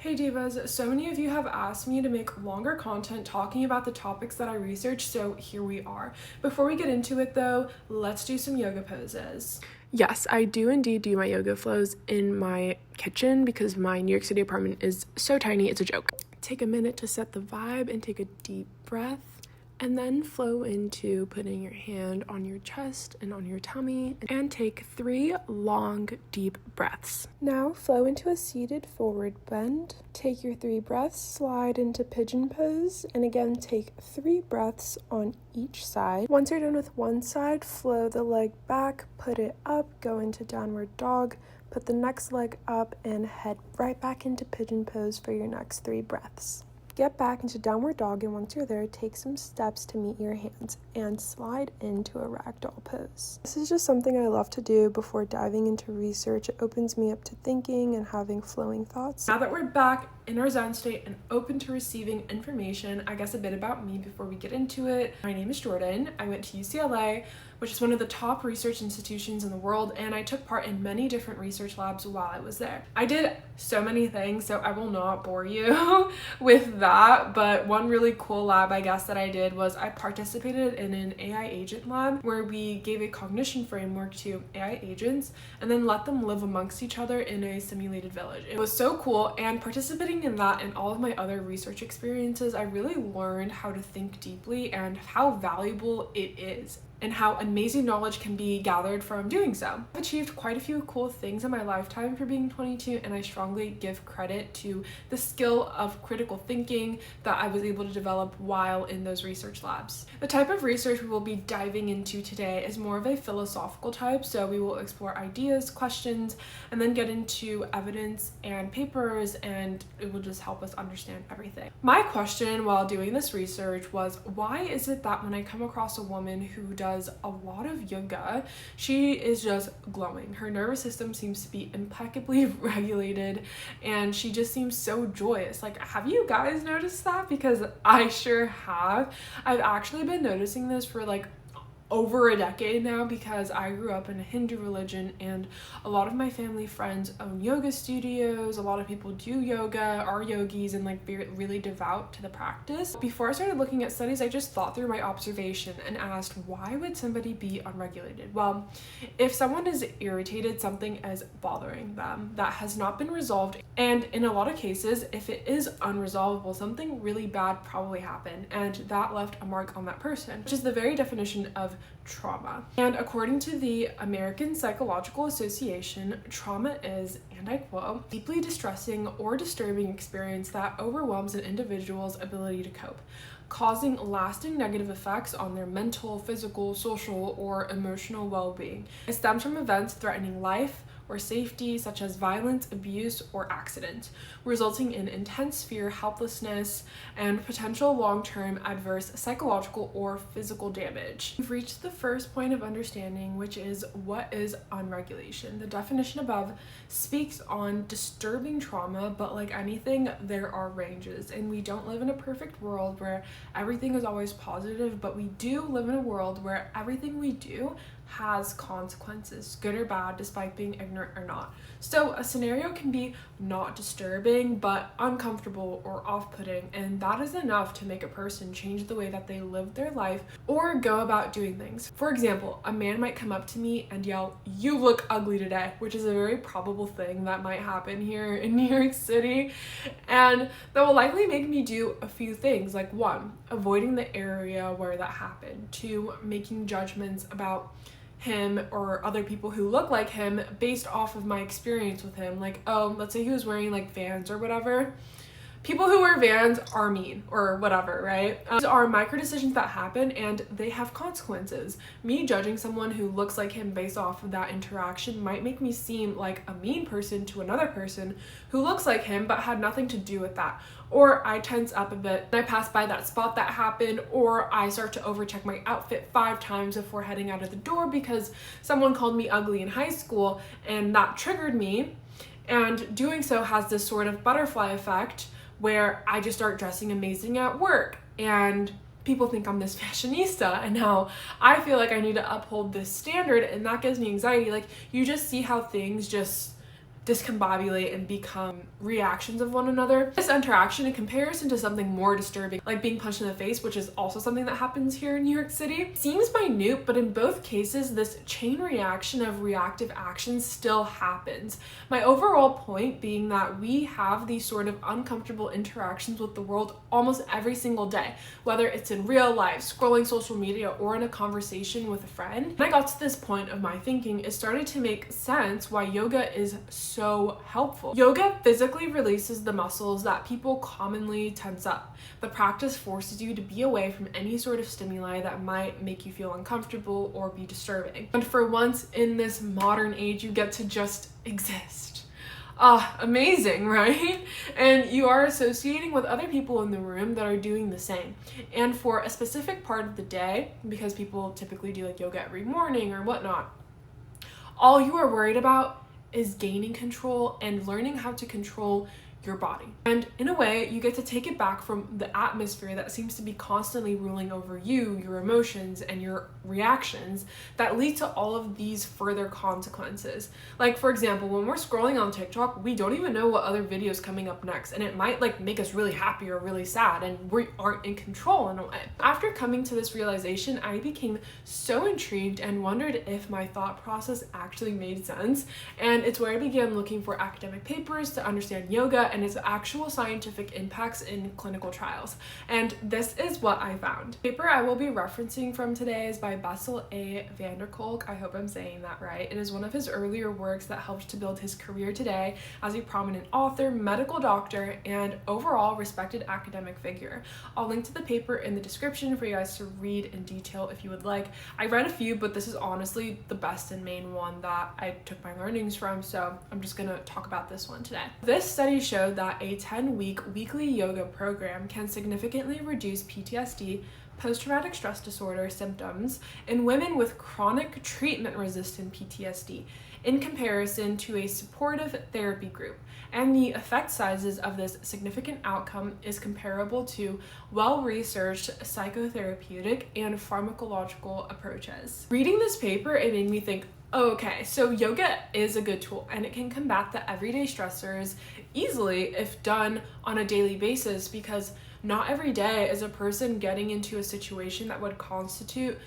Hey divas, so many of you have asked me to make longer content talking about the topics that I research, so here we are. Before we get into it though, let's do some yoga poses. Yes, I do indeed do my yoga flows in my kitchen because my New York City apartment is so tiny, it's a joke. Take a minute to set the vibe and take a deep breath. And then flow into putting your hand on your chest and on your tummy and take 3 long, deep breaths. Now flow into a seated forward bend. Take your 3 breaths, slide into pigeon pose, and again take 3 breaths on each side. Once you're done with one side, flow the leg back, put it up, go into downward dog, put the next leg up, and head right back into pigeon pose for your next 3 breaths. Get back into downward dog, and once you're there, take some steps to meet your hands and slide into a ragdoll pose. This is just something I love to do before diving into research. It opens me up to thinking and having flowing thoughts. Now that we're back in our Zen state and open to receiving information, I guess a bit about me before we get into it. My name is Jordan. I went to UCLA, which is one of the top research institutions in the world, and I took part in many different research labs while I was there. I did so many things, so I will not bore you with that, but one really cool lab I guess that I did was I participated in an AI agent lab where we gave a cognition framework to AI agents and then let them live amongst each other in a simulated village. It was so cool, and participating in that and all of my other research experiences, I really learned how to think deeply and how valuable it is, and how amazing knowledge can be gathered from doing so. I've achieved quite a few cool things in my lifetime for being 22, and I strongly give credit to the skill of critical thinking that I was able to develop while in those research labs. The type of research we will be diving into today is more of a philosophical type, so we will explore ideas, questions, and then get into evidence and papers, and it will just help us understand everything. My question while doing this research was, why is it that when I come across a woman who does a lot of yoga, she is just glowing? Her nervous system seems to be impeccably regulated, and she just seems so joyous. Like, have you guys noticed that? Because I sure have. I've actually been noticing this for like over a decade now because I grew up in a Hindu religion, and a lot of my family friends own yoga studios. A lot of people do yoga, are yogis, and like really devout to the practice. Before I started looking at studies, I just thought through my observation and asked, why would somebody be unregulated? Well, if someone is irritated, something is bothering them that has not been resolved, and in a lot of cases, if it is unresolvable, something really bad probably happened, and that left a mark on that person, which is the very definition of trauma. And according to the American Psychological Association, trauma is, and I quote, deeply distressing or disturbing experience that overwhelms an individual's ability to cope, causing lasting negative effects on their mental, physical, social, or emotional well-being. It stems from events threatening life or safety, such as violence, abuse, or accident, resulting in intense fear, helplessness, and potential long-term adverse psychological or physical damage. We've reached the first point of understanding, which is what is unregulation. The definition above speaks on disturbing trauma, but like anything, there are ranges, and we don't live in a perfect world where everything is always positive, but we do live in a world where everything we do has consequences, good or bad, despite being ignorant or not. So a scenario can be not disturbing but uncomfortable or off-putting, and that is enough to make a person change the way that they live their life or go about doing things. For example, a man might come up to me and yell, "You look ugly today," which is a very probable thing that might happen here in New York City, and that will likely make me do a few things, like 1, avoiding the area where that happened, 2, making judgments about him or other people who look like him based off of my experience with him. Like, oh, let's say he was wearing like Vans or whatever. People who wear Vans are mean or whatever, right? These are micro decisions that happen, and they have consequences. Me judging someone who looks like him based off of that interaction might make me seem like a mean person to another person who looks like him but had nothing to do with that. Or I tense up a bit and I pass by that spot that happened, or I start to overcheck my outfit 5 times before heading out of the door because someone called me ugly in high school and that triggered me. And doing so has this sort of butterfly effect where I just start dressing amazing at work, and people think I'm this fashionista, and now I feel like I need to uphold this standard, and that gives me anxiety. Like, you just see how things just discombobulate and become reactions of one another. This interaction, in comparison to something more disturbing, like being punched in the face, which is also something that happens here in New York City, seems minute, but in both cases, this chain reaction of reactive actions still happens. My overall point being that we have these sort of uncomfortable interactions with the world almost every single day, whether it's in real life, scrolling social media, or in a conversation with a friend. When I got to this point of my thinking, it started to make sense why yoga is so helpful. Yoga physically releases the muscles that people commonly tense up. The practice forces you to be away from any sort of stimuli that might make you feel uncomfortable or be disturbing. And for once in this modern age, you get to just exist. Amazing, right? And you are associating with other people in the room that are doing the same. And for a specific part of the day, because people typically do like yoga every morning or whatnot, all you are worried about is gaining control and learning how to control your body. And in a way, you get to take it back from the atmosphere that seems to be constantly ruling over you, your emotions, and your reactions that lead to all of these further consequences. Like, for example, when we're scrolling on TikTok, we don't even know what other video is coming up next, and it might like make us really happy or really sad, and we aren't in control in a way. After coming to this realization, I became so intrigued and wondered if my thought process actually made sense, and it's where I began looking for academic papers to understand yoga and its actual scientific impacts in clinical trials. And this is what I found. The paper I will be referencing from today is by Bessel A. van der Kolk. I hope I'm saying that right. It is one of his earlier works that helped to build his career today as a prominent author, medical doctor, and overall respected academic figure. I'll link to the paper in the description for you guys to read in detail if you would like. I read a few, but this is honestly the best and main one that I took my learnings from, so I'm just gonna talk about this one today. This study showed that a 10-week weekly yoga program can significantly reduce PTSD, post-traumatic stress disorder symptoms, in women with chronic treatment-resistant PTSD in comparison to a supportive therapy group. And the effect sizes of this significant outcome is comparable to well-researched psychotherapeutic and pharmacological approaches. Reading this paper, it made me think, okay, so yoga is a good tool and it can combat the everyday stressors easily if done on a daily basis, because not every day is a person getting into a situation that would constitute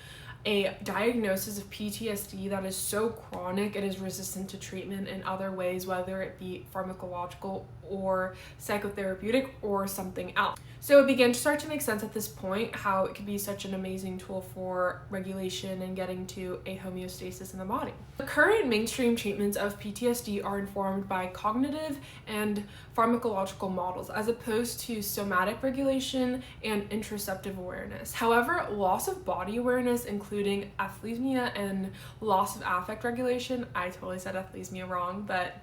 a diagnosis of PTSD that is so chronic it is resistant to treatment in other ways, whether it be pharmacological or psychotherapeutic or something else. So it began to start to make sense at this point how it could be such an amazing tool for regulation and getting to a homeostasis in the body. The current mainstream treatments of PTSD are informed by cognitive and pharmacological models as opposed to somatic regulation and interoceptive awareness. However, loss of body awareness, including athleismia and loss of affect regulation, I totally said athleismia wrong, but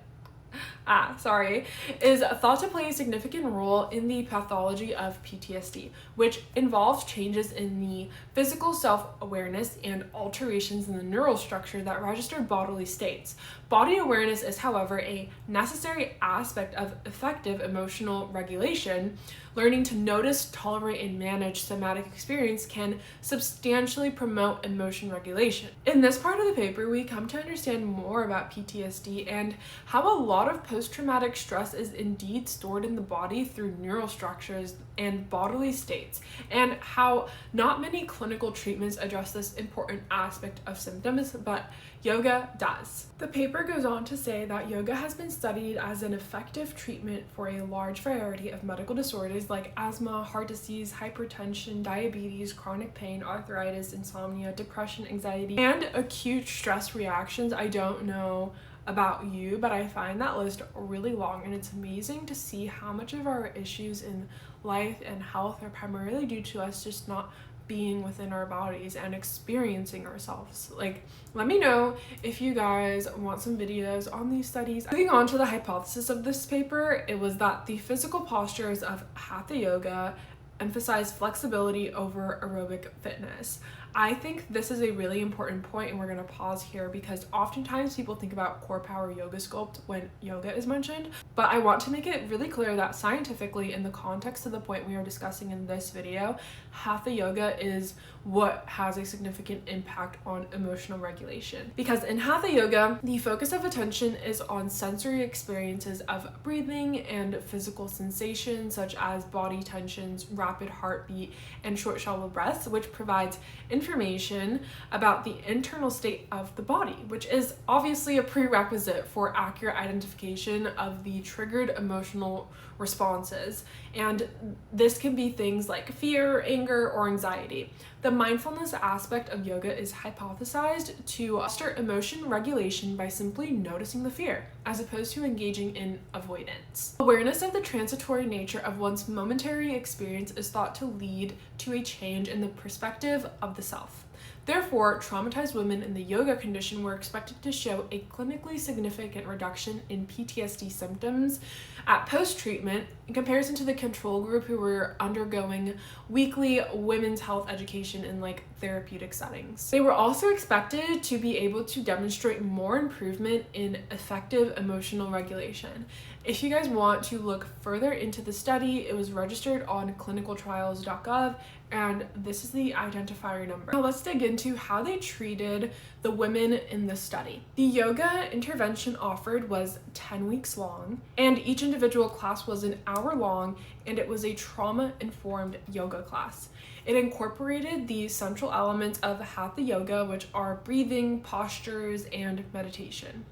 is thought to play a significant role in the pathology of PTSD, which involves changes in the physical self-awareness and alterations in the neural structure that register bodily states. Body awareness is, however, a necessary aspect of effective emotional regulation. Learning to notice, tolerate, and manage somatic experience can substantially promote emotion regulation. In this part of the paper, we come to understand more about PTSD and how a lot of post-traumatic stress is indeed stored in the body through neural structures and bodily states, and how not many clinical treatments address this important aspect of symptoms, but yoga does. The paper goes on to say that yoga has been studied as an effective treatment for a large variety of medical disorders like asthma, heart disease, hypertension, diabetes, chronic pain, arthritis, insomnia, depression, anxiety, and acute stress reactions. I don't know about you, but I find that list really long, and it's amazing to see how much of our issues in life and health are primarily due to us just not being within our bodies and experiencing ourselves. Like, let me know if you guys want some videos on these studies. Moving on to the hypothesis of this paper, it was that the physical postures of Hatha yoga emphasize flexibility over aerobic fitness. I think this is a really important point, and we're going to pause here because oftentimes people think about core power yoga sculpt when yoga is mentioned, but I want to make it really clear that scientifically, in the context of the point we are discussing in this video, Hatha yoga is what has a significant impact on emotional regulation. Because in Hatha yoga, the focus of attention is on sensory experiences of breathing and physical sensations such as body tensions, rapid heartbeat, and short shallow breaths, which provides information about the internal state of the body, which is obviously a prerequisite for accurate identification of the triggered emotional responses. And this can be things like fear, anger, or anxiety. The mindfulness aspect of yoga is hypothesized to foster emotion regulation by simply noticing the fear, as opposed to engaging in avoidance. Awareness of the transitory nature of one's momentary experience is thought to lead to a change in the perspective of the self. Therefore, traumatized women in the yoga condition were expected to show a clinically significant reduction in PTSD symptoms at post-treatment in comparison to the control group who were undergoing weekly women's health education in therapeutic settings. They were also expected to be able to demonstrate more improvement in effective emotional regulation. If you guys want to look further into the study, it was registered on clinicaltrials.gov, and this is the identifier number. Now let's dig into how they treated the women in the study. The yoga intervention offered was 10 weeks long, and each individual class was an hour long, and it was a trauma-informed yoga class. It incorporated the central elements of Hatha yoga, which are breathing, postures, and meditation.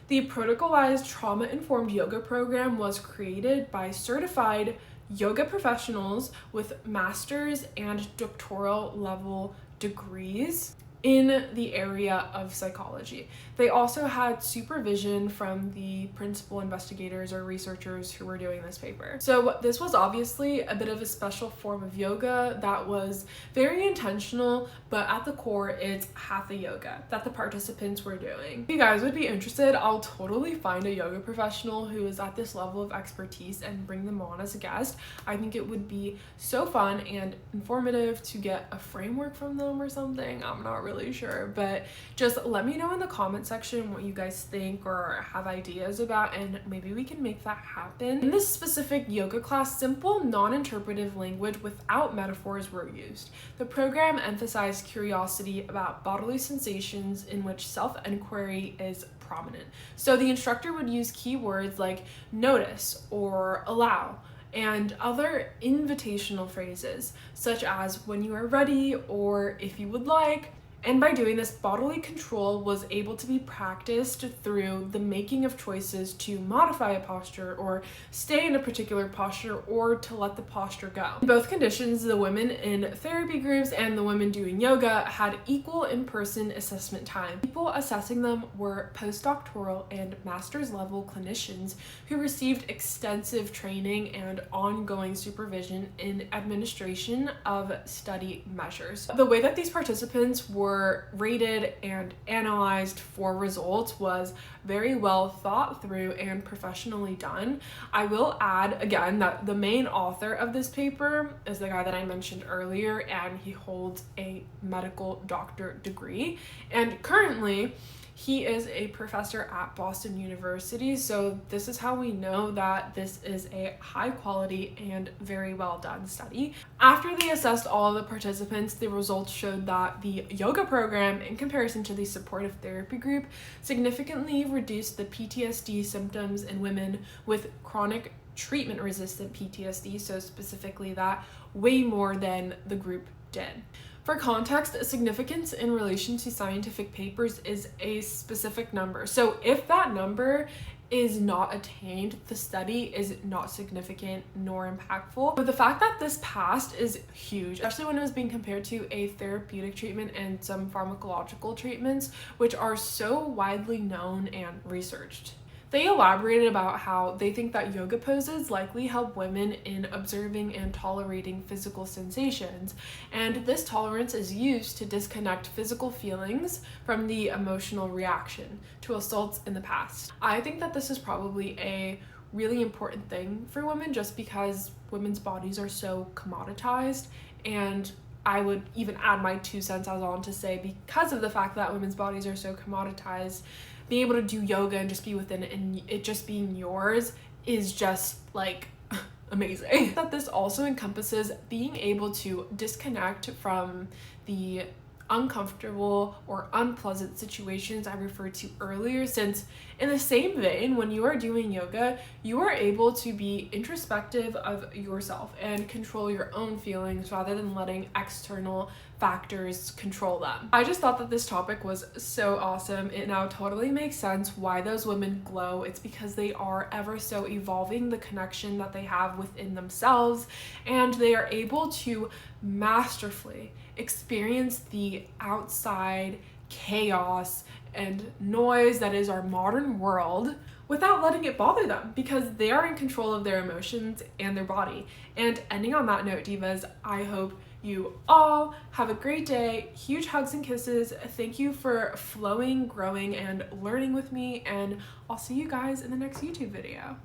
The protocolized trauma-informed yoga program was created by certified yoga professionals with master's and doctoral level degrees in the area of psychology. They also had supervision from the principal investigators or researchers who were doing this paper. So this was obviously a bit of a special form of yoga that was very intentional, but at the core it's Hatha yoga that the participants were doing. If you guys would be interested, I'll totally find a yoga professional who is at this level of expertise and bring them on as a guest. I think it would be so fun and informative to get a framework from them or something. I'm not really sure, but just let me know in the comment section what you guys think or have ideas about, and maybe we can make that happen. In this specific yoga class, simple non-interpretive language without metaphors were used. The program emphasized curiosity about bodily sensations in which self-inquiry is prominent. So the instructor would use keywords like notice or allow and other invitational phrases such as when you are ready or if you would like. And by doing this, bodily control was able to be practiced through the making of choices to modify a posture or stay in a particular posture or to let the posture go. In both conditions, the women in therapy groups and the women doing yoga had equal in-person assessment time. People assessing them were postdoctoral and master's level clinicians who received extensive training and ongoing supervision in administration of study measures. The way that these participants were rated and analyzed for results was very well thought through and professionally done. I will add again that the main author of this paper is the guy that I mentioned earlier, and he holds a medical doctor degree, and currently he is a professor at Boston University, so this is how we know that this is a high quality and very well done study. After they assessed all of the participants, the results showed that the yoga program, in comparison to the supportive therapy group, significantly reduced the PTSD symptoms in women with chronic treatment-resistant PTSD, so specifically that way more than the group did. For context, significance in relation to scientific papers is a specific number. So if that number is not attained, the study is not significant nor impactful. But the fact that this passed is huge, especially when it was being compared to a therapeutic treatment and some pharmacological treatments, which are so widely known and researched. They elaborated about how they think that yoga poses likely help women in observing and tolerating physical sensations, and this tolerance is used to disconnect physical feelings from the emotional reaction to assaults in the past. I think that this is probably a really important thing for women just because women's bodies are so commoditized, and I would even add my 2 cents as on to say, because of the fact that women's bodies are so commoditized, being able to do yoga and just be within it and it just being yours is just like amazing. That this also encompasses being able to disconnect from the uncomfortable or unpleasant situations I referred to earlier, since in the same vein, when you are doing yoga, you are able to be introspective of yourself and control your own feelings rather than letting external factors control them. I just thought that this topic was so awesome. It now totally makes sense why those women glow. It's because they are ever so evolving the connection that they have within themselves, and they are able to masterfully experience the outside chaos and noise that is our modern world without letting it bother them, because they are in control of their emotions and their body. And ending on that note, divas, I hope you all have a great day. Huge hugs and kisses. Thank you for flowing, growing, and learning with me, and I'll see you guys in the next YouTube video.